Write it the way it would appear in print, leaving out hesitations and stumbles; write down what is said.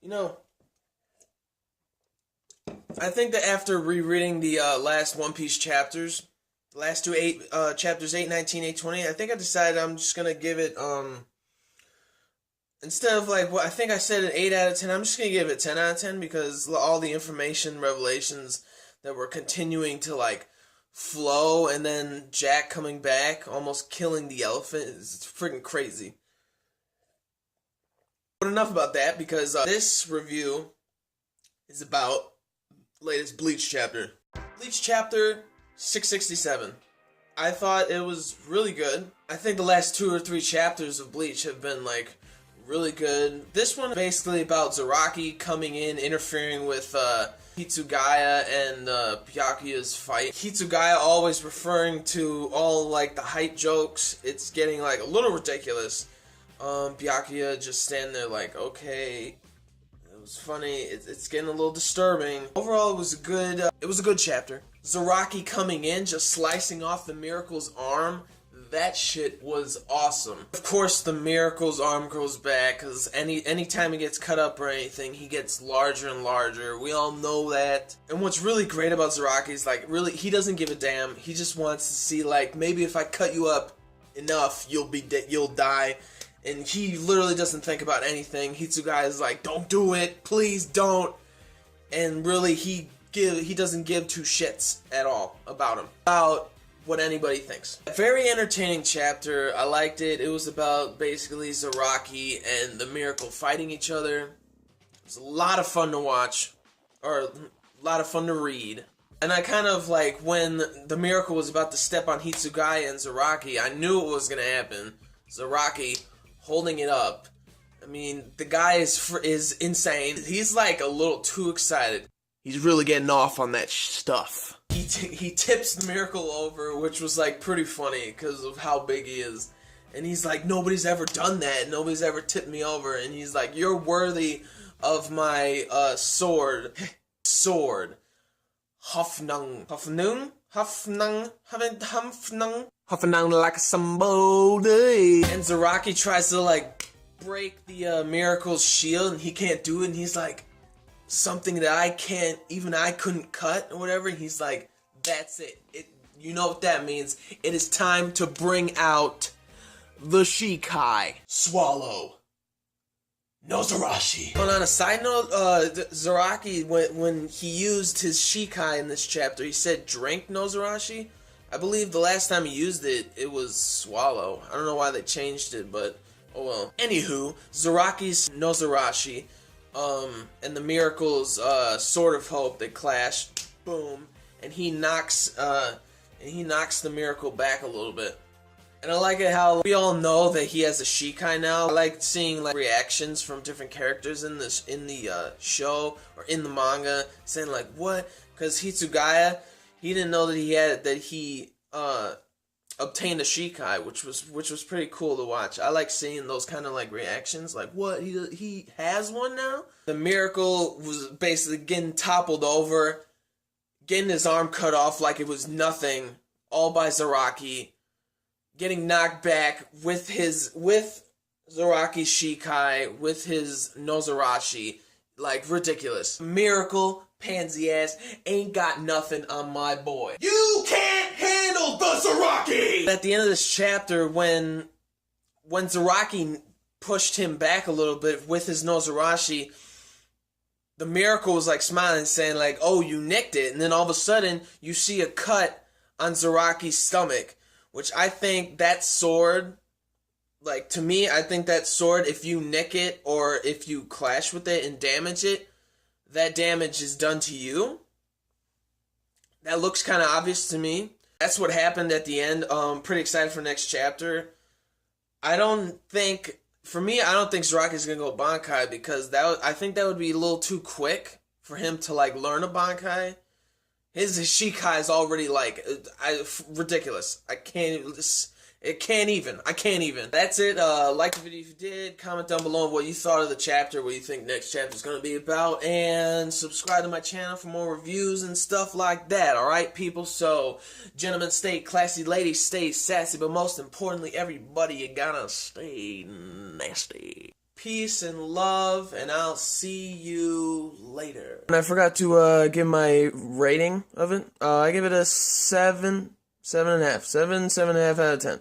You know, I think that after rereading the last One Piece chapters, the last two chapters 819, 820, I think I decided I'm just gonna give it instead of like what I think I said an 8 out of 10, I'm just gonna give it 10 out of 10 because all the information revelations that were continuing to like flow, and then Jack coming back, almost killing the elephant, is freaking crazy. But enough about that, because this review is about latest Bleach chapter. Bleach chapter 667. I thought it was really good. I think the last 2 or 3 chapters of Bleach have been like really good. This one basically about Zaraki coming in, interfering with Hitsugaya and Byakuya's fight. Hitsugaya always referring to all like the hype jokes. It's getting like a little ridiculous. Byakuya just standing there like, okay, it was funny. It's getting a little disturbing. Overall, it was a good chapter. Zaraki coming in, just slicing off the Miracle's arm. That shit was awesome. Of course, the Miracle's arm grows back, because anytime he gets cut up or anything, he gets larger and larger. We all know that. And what's really great about Zaraki is, like, really, he doesn't give a damn. He just wants to see, like, maybe if I cut you up enough, you'll die. And he literally doesn't think about anything. Hitsugaya is like, don't do it, please don't. And really, he doesn't give 2 shits at all about him. About what anybody thinks. A very entertaining chapter. I liked it. It was about basically Zaraki and the Miracle fighting each other. It was a lot of fun to watch, or a lot of fun to read. And I kind of like, when the Miracle was about to step on Hitsugaya and Zaraki, I knew it was going to happen. Zaraki holding it up. I mean, the guy is insane. He's like a little too excited. He's really getting off on that stuff. He tips the Miracle over, which was like pretty funny because of how big he is. And he's like, nobody's ever done that. Nobody's ever tipped me over. And he's like, you're worthy of my sword. Sword. Hofnung. Hofnung? Hofnung? Hofnung? Hofnung like somebody. And Zaraki tries to like break the Miracle's shield, and he can't do it. And he's like, something that even I couldn't cut or whatever. He's like, that's it. You know what that means. It is time to bring out the Shikai. Swallow. Nozarashi. But on a side note, Zaraki, when he used his Shikai in this chapter, he said drink Nozarashi. I believe the last time he used it, it was swallow. I don't know why they changed it, but oh well. Anywho, Zaraki's Nozarashi, and the Miracle's Sword of Hope, they clash, boom, and he knocks the Miracle back a little bit. And I like it how we all know that he has a Shikai now. I like seeing like reactions from different characters in the show or in the manga, saying like, what? Because Hitsugaya, he didn't know that he obtained a Shikai, which was pretty cool to watch. I like seeing those kind of like reactions, like, what, he has one now? The Miracle was basically getting toppled over, getting his arm cut off like it was nothing, all by Zaraki, getting knocked back with Zaraki's Shikai, with his Nozarashi, like ridiculous. Miracle, pansy ass, ain't got nothing on my boy. You can't handle the Zaraki! At the end of this chapter, when Zaraki pushed him back a little bit with his Nozarashi, the Miracle was like smiling, saying like, oh, you nicked it. And then all of a sudden, you see a cut on Zaraki's stomach, which I think that sword, like, to me, I think that sword, if you nick it or if you clash with it and damage it, that damage is done to you. That looks kind of obvious to me. That's what happened at the end. Pretty excited for next chapter. I don't think Zaraki's gonna go Bankai, because I think that would be a little too quick for him to like learn a Bankai. His Shikai is already like ridiculous. I can't even. That's it. Like the video if you did. Comment down below what you thought of the chapter, what you think next chapter is going to be about, and subscribe to my channel for more reviews and stuff like that. Alright, people? So, gentlemen, stay classy. Ladies, stay sassy. But most importantly, everybody, you gotta stay nasty. peace and love, and I'll see you later. And I forgot to give my rating of it. I give it a 7.5 out of 10.